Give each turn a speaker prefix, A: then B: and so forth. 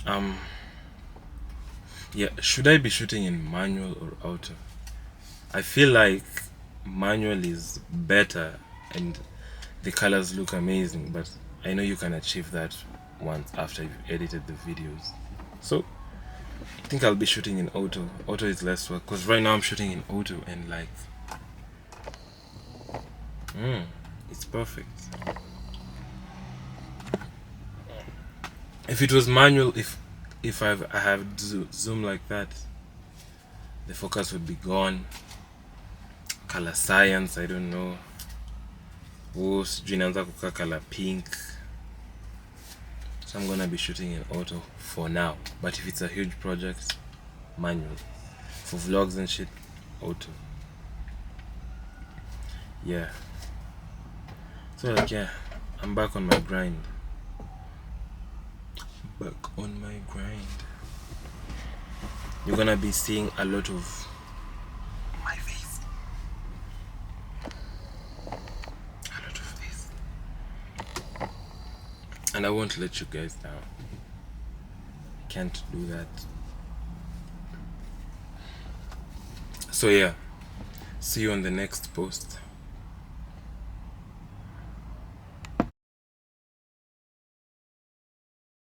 A: Um, yeah, should I be shooting in manual or auto? I feel like manual is better and the colors look amazing, but I know you can achieve that once after you've edited the videos. So I think I'll be shooting in auto. Auto is less work because right now I'm shooting in auto and like, it's perfect. If it was manual, if I have zoom like that, the focus would be gone. Color science, I don't know. Oh, sijui inaanza kukaa color pink. So I'm gonna be shooting in auto for now. But if it's a huge project, manual. For vlogs and shit, auto. Yeah. So like yeah, I'm back on my grind. Back on my grind. You're gonna be seeing a lot of my face. A lot of this. And I won't let you guys down. I can't do that. So yeah. See you on the next post.